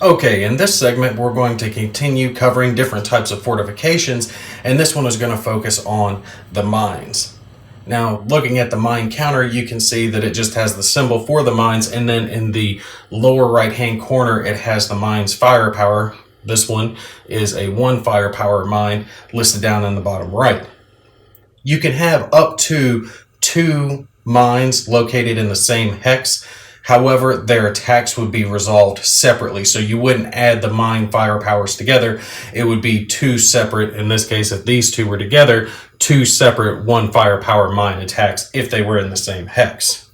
Okay, in this segment, we're going to continue covering different types of fortifications, and this one is going to focus on the mines. Now, looking at the mine counter, you can see that it just has the symbol for the mines, and then in the lower right-hand corner, it has the mine's firepower. This one is a 1 firepower mine listed down in the bottom right. You can have up to 2 mines located in the same hex. However, their attacks would be resolved separately. So you wouldn't add the mine firepowers together. It would be 2 separate, in this case, if these 2 were together, 2 separate 1 firepower mine attacks if they were in the same hex.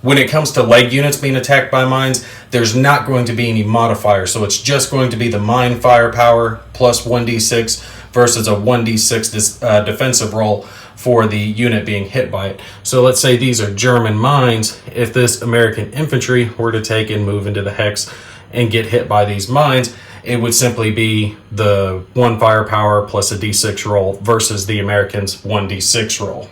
When it comes to leg units being attacked by mines, there's not going to be any modifier. So it's just going to be the mine firepower plus 1d6 versus a 1d6 defensive roll for the unit being hit by it. So let's say these are German mines. If this American infantry were to take and move into the hex and get hit by these mines, it would simply be the 1 firepower plus a d6 roll versus the Americans' 1d6 roll.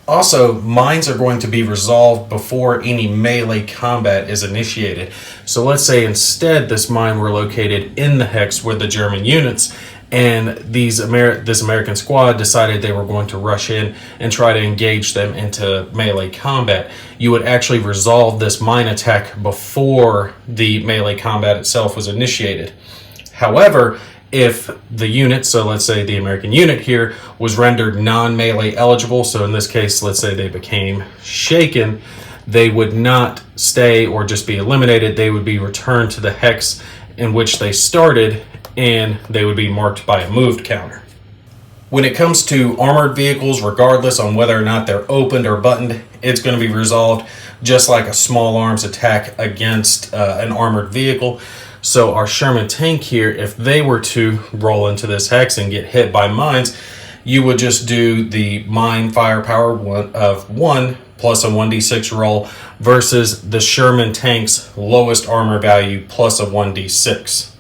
Also, mines are going to be resolved before any melee combat is initiated. So let's say instead this mine were located in the hex with the German units, and this American squad decided they were going to rush in and try to engage them into melee combat. You would actually resolve this mine attack before the melee combat itself was initiated. However, if the unit, so let's say the American unit here, was rendered non-melee eligible, so in this case, let's say they became shaken, they would not stay or just be eliminated. They would be returned to the hex in which they started, and they would be marked by a moved counter. When it comes to armored vehicles, regardless on whether or not they're opened or buttoned, it's going to be resolved just like a small arms attack against an armored vehicle. So our Sherman tank here, if they were to roll into this hex and get hit by mines, you would just do the mine firepower of 1 plus a 1d6 roll versus the Sherman tank's lowest armor value plus a 1d6.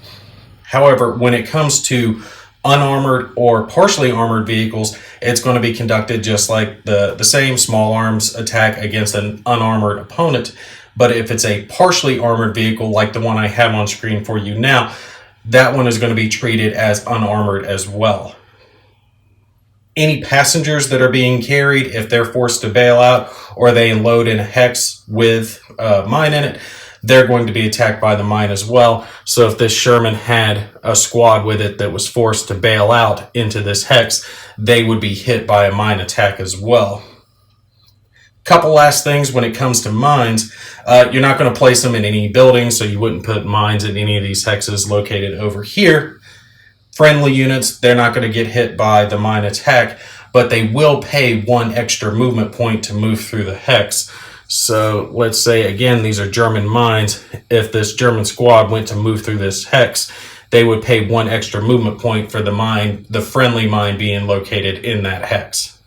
However, when it comes to unarmored or partially armored vehicles, it's going to be conducted just like the same small arms attack against an unarmored opponent. But if it's a partially armored vehicle like the one I have on screen for you now, that one is going to be treated as unarmored as well. Any passengers that are being carried, if they're forced to bail out or they load in a hex with a mine in it, they're going to be attacked by the mine as well. So if this Sherman had a squad with it that was forced to bail out into this hex, they would be hit by a mine attack as well. Couple last things when it comes to mines. You're not going to place them in any building, so you wouldn't put mines in any of these hexes located over here. Friendly units, they're not going to get hit by the mine attack, but they will pay 1 extra movement point to move through the hex. So let's say, again, these are German mines. If this German squad went to move through this hex, they would pay 1 extra movement point for the friendly mine being located in that hex.